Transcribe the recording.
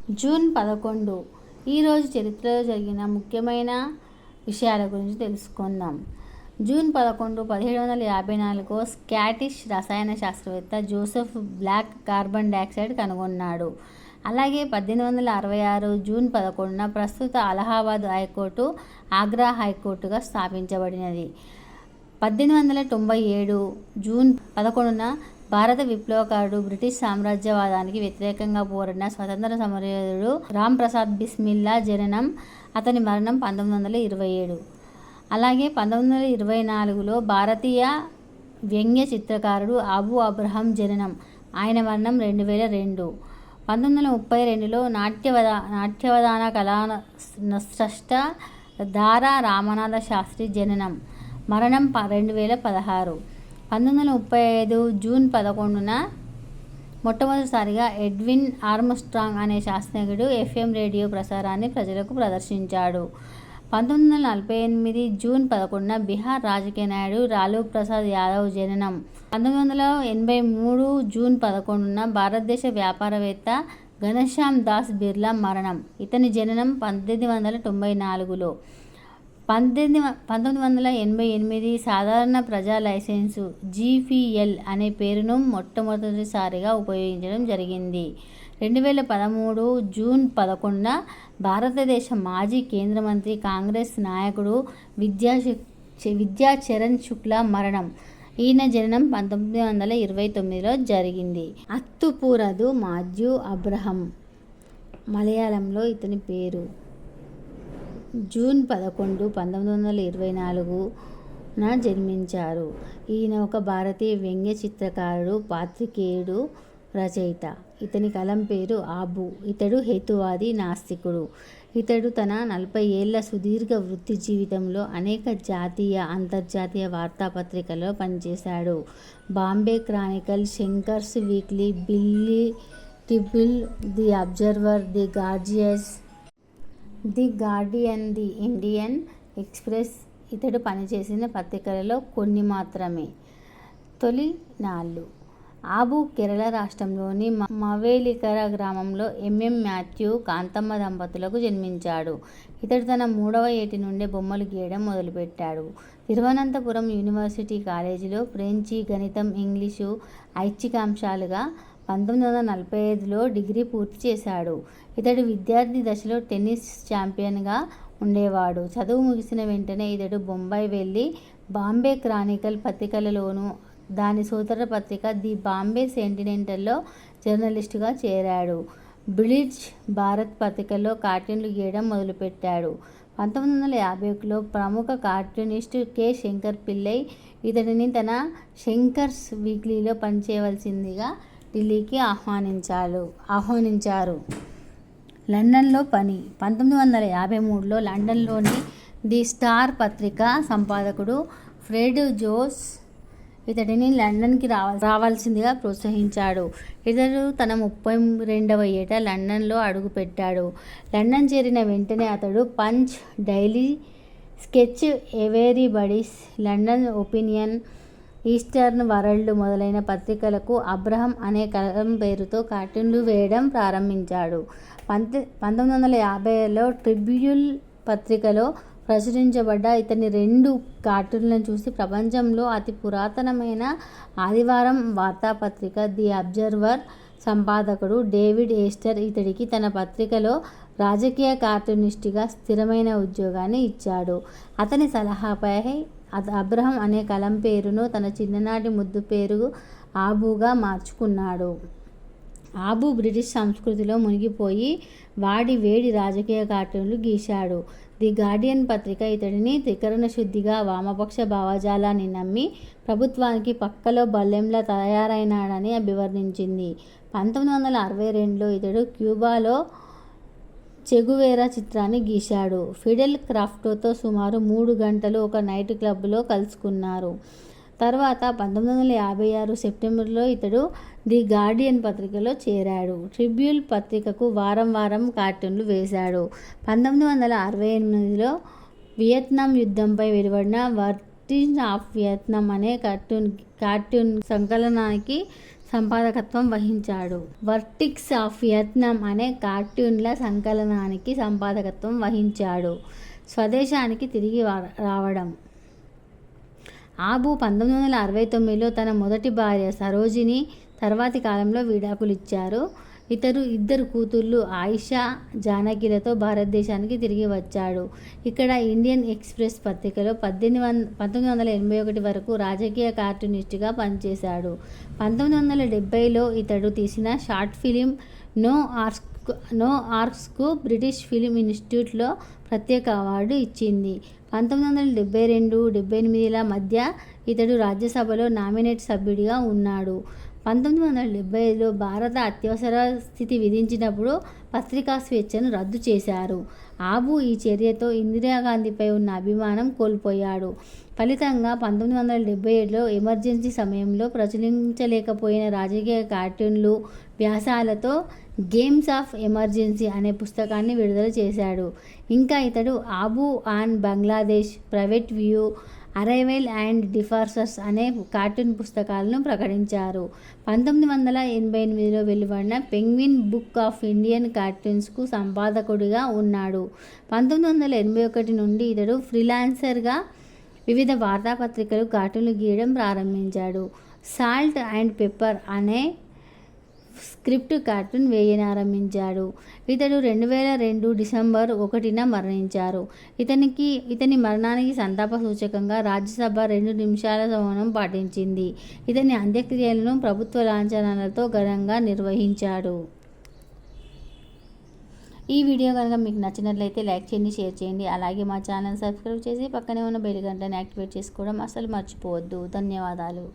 June 11 ఈరోజు చరిత్రలో జరిగిన ముఖ్యమైన విషయాల గురించి తెలుసుకుందాం. జూన్ 11, 1754 స్కాటిష్ రసాయన శాస్త్రవేత్త జోసెఫ్ బ్లాక్ కార్బన్ డయాక్సైడ్ కనుగొన్నాడు. అలాగే 1866 జూన్ 11 ప్రస్తుత అలహాబాద్ హైకోర్టు ఆగ్రా హైకోర్టుగా స్థాపించబడినది. 1897 జూన్ 11 భారత విప్లవకారుడు, బ్రిటిష్ సామ్రాజ్యవాదానికి వ్యతిరేకంగా పోరాడిన స్వతంత్ర సమరయోధుడు రామ్ ప్రసాద్ బిస్మిల్లా జననం. అతని మరణం 1927. అలాగే 1924 భారతీయ వ్యంగ్య చిత్రకారుడు అబూ అబ్రహం జననం. ఆయన మరణం 2002. 1932 నాట్యవధాన కళా స్రష్ట దారా రామనాథ శాస్త్రి జననం. మరణం 2016. 1935 జూన్ 11 మొట్టమొదటిసారిగా ఎడ్విన్ ఆర్మ్స్ట్రాంగ్ అనే శాస్త్రజ్ఞుడు FM రేడియో ప్రసారాన్ని ప్రజలకు ప్రదర్శించాడు. 1948 జూన్ 11 బీహార్ రాజకీయ నాయకుడు లాలూ ప్రసాద్ యాదవ్ జననం. 1983 జూన్ 11 భారతదేశ వ్యాపారవేత్త ఘనశ్యామ్ దాస్ బిర్లా మరణం. ఇతని జననం 1994లో. 1988 సాధారణ ప్రజా లైసెన్సు GPL అనే పేరును మొట్టమొదటిసారిగా ఉపయోగించడం జరిగింది. 2013 జూన్ 11 భారతదేశ మాజీ కేంద్ర మంత్రి, కాంగ్రెస్ నాయకుడు విద్యా చరణ్ శుక్లా మరణం. ఈయన జననం 1929లో జరిగింది. అత్తుపూరదు మాథ్యూ అబ్రహం మలయాళంలో ఇతని పేరు. జూన్ 11, 1924 జన్మించారు. ఈయన ఒక భారతీయ వ్యంగ్య చిత్రకారుడు, పాత్రికేయుడు, రచయిత. ఇతని కలం పేరు ఆబు. ఇతడు హేతువాది, నాస్తికుడు. ఇతడు తన 40 ఏళ్ల సుదీర్ఘ వృత్తి జీవితంలో అనేక జాతీయ, అంతర్జాతీయ వార్తాపత్రికల్లో పనిచేశాడు. Bombay Chronicle, Shankar's weekly, Delhi Tribune, the observer, the Guardian, the Indian express ఇతడు పనిచేసిన పత్రికలలో కొన్ని మాత్రమే. తొలి నాళ్లు. ఆబు కేరళ రాష్ట్రంలోని మవేలికర గ్రామంలో MM మాథ్యూ, కాంతమ్మ దంపతులకు జన్మించాడు. ఇతడు తన 3వ ఏటి నుండే బొమ్మలు గీయడం మొదలుపెట్టాడు. తిరువనంతపురం యూనివర్సిటీ కాలేజీలో ఫ్రెంచి, గణితం, ఇంగ్లీషు ఐచ్ఛికాంశాలుగా 1945లో డిగ్రీ పూర్తి చేశాడు. ఇతడు విద్యార్థి దశలో టెన్నిస్ ఛాంపియన్గా ఉండేవాడు. చదువు ముగిసిన వెంటనే ఇతడు బొంబాయి వెళ్ళి బాంబే క్రానికల్ పత్రికలోనూ, దాని సోదర పత్రిక ది బాంబే సెంటినెంటల్లో జర్నలిస్టుగా చేరాడు. బ్లిట్జ్ భారత్ పత్రికలో కార్టూన్లు గీయడం మొదలుపెట్టాడు. 1951లో ప్రముఖ కార్టూనిస్ట్ K. శంకర్ పిల్లై ఇతడిని తన శంకర్స్ వీక్లీలో పనిచేయవలసిందిగా ఢిల్లీకి ఆహ్వానించారు. లండన్లో పని. 1953లో లండన్లోని ది స్టార్ పత్రిక సంపాదకుడు ఫ్రెడ్ జోస్ ఇతడిని లండన్కి రావాల్సిందిగా ప్రోత్సహించాడు. ఇతడు తన 32వ ఏట లండన్లో అడుగుపెట్టాడు. లండన్ చేరిన వెంటనే అతడు Punch, Daily Sketch, Everybody's, London Opinion, Eastern World మొదలైన పత్రికలకు అబ్రహం అనే కలం పేరుతో కార్టూన్లు వేయడం ప్రారంభించాడు. 1950లో ట్రిబ్యూన్ పత్రికలో ప్రచురించబడ్డ ఇతని 2 కార్టూన్లను చూసి ప్రపంచంలో అతి పురాతనమైన ఆదివారం వార్తాపత్రిక ది అబ్జర్వర్ సంపాదకుడు డేవిడ్ ఏస్టర్ ఇతడికి తన పత్రికలో రాజకీయ కార్టూనిస్టుగా స్థిరమైన ఉద్యోగాన్ని ఇచ్చాడు. అతని సలహాపై అబ్రహం అనే కలం పేరును తన చిన్ననాటి ముద్దు పేరు ఆబుగా మార్చుకున్నాడు. ఆబు బ్రిటిష్ సంస్కృతిలో మునిగిపోయి వేడి రాజకీయ కార్టూన్లు గీశాడు. ది గార్డియన్ పత్రిక ఇతడిని త్రికరణ శుద్ధిగా వామపక్ష భావజాలాన్ని నమ్మి ప్రభుత్వానికి పక్కలో బల్లెంలా తయారైనాడని అభివర్ణించింది. 1962లో ఇతడు క్యూబాలో చెగువేరా చిత్రాన్ని గీశాడు. ఫిడెల్ క్రాస్ట్రోతో సుమారు 3 గంటలు ఒక నైట్ క్లబ్లో కలుసుకున్నారు. తర్వాత 1956 సెప్టెంబర్లో ఇతడు ది గార్డియన్ పత్రికలో చేరాడు. ట్రిబ్యూన్ పత్రికకు వారం కార్టూన్లు వేశాడు. 1968లో వియత్నాం యుద్ధంపై వెలువడిన వర్టిన్ ఆఫ్ వియత్నాం అనే కార్టూన్ సంకలనానికి సంపాదకత్వం వహించాడు. వర్టిక్స్ ఆఫ్ వియత్నాం అనే కార్టూన్ల సంకలనానికి సంపాదకత్వం వహించాడు. స్వదేశానికి తిరిగి రావడం. ఆబు 1969లో తన మొదటి భార్య సరోజిని తర్వాతి కాలంలో విడాకులిచ్చారు. ఇద్దరు కూతుళ్ళు ఆయిషా, జానకిలతో భారతదేశానికి తిరిగి వచ్చాడు. ఇక్కడ ఇండియన్ ఎక్స్ప్రెస్ పత్రికలో 1981 వరకు రాజకీయ కార్టూనిస్టుగా పనిచేశాడు. 1970లో ఇతడు తీసిన షార్ట్ ఫిలిం నో ఆర్క్స్కు బ్రిటిష్ ఫిలిం ఇన్స్టిట్యూట్లో ప్రత్యేక అవార్డు ఇచ్చింది. 1972-78ల మధ్య ఇతడు రాజ్యసభలో నామినేట్ సభ్యుడిగా ఉన్నాడు. 1975లో భారత అత్యవసర స్థితి విధించినప్పుడు పత్రికా స్వేచ్ఛను రద్దు చేశారు. ఆబు ఈ చర్యతో ఇందిరాగాంధీపై ఉన్న అభిమానం కోల్పోయాడు. ఫలితంగా 1977లో ఎమర్జెన్సీ సమయంలో ప్రచురించలేకపోయిన రాజకీయ కార్టూన్లు, వ్యాసాలతో గేమ్స్ ఆఫ్ ఎమర్జెన్సీ అనే పుస్తకాన్ని విడుదల చేశాడు. ఇంకా ఇతడు Abu on Bangladesh, private view, arrival and departures అనే కార్టూన్ పుస్తకాలను ప్రకటించారు. 1988లో వెలువడిన పెంగ్విన్ బుక్ ఆఫ్ ఇండియన్ కార్టూన్స్కు సంపాదకుడిగా ఉన్నాడు. 1981 నుండి ఇతడు ఫ్రీలాన్సర్గా వివిధ వార్తాపత్రికలు కార్టూన్లు గీయడం ప్రారంభించాడు. సాల్ట్ అండ్ పెప్పర్ అనే స్క్రిప్ట్ కార్టూన్ వేయనారంభించాడు. ఇతడు 2002 డిసెంబర్ 1న మరణించారు. ఇతని మరణానికి సంతాప సూచకంగా రాజ్యసభ 2 నిమిషాల మౌనం పాటించింది. ఇతని అంత్యక్రియలను ప్రభుత్వ లాంఛనాలతో ఘనంగా నిర్వహించాడు. ఈ వీడియో కనుక మీకు నచ్చినట్లయితే లైక్ చేయండి, షేర్ చేయండి. అలాగే మా ఛానల్ సబ్స్క్రైబ్ చేసి పక్కనే ఉన్న బెల్ గంటని యాక్టివేట్ చేసుకోవడం అస్సలు మర్చిపోవద్దు. ధన్యవాదాలు.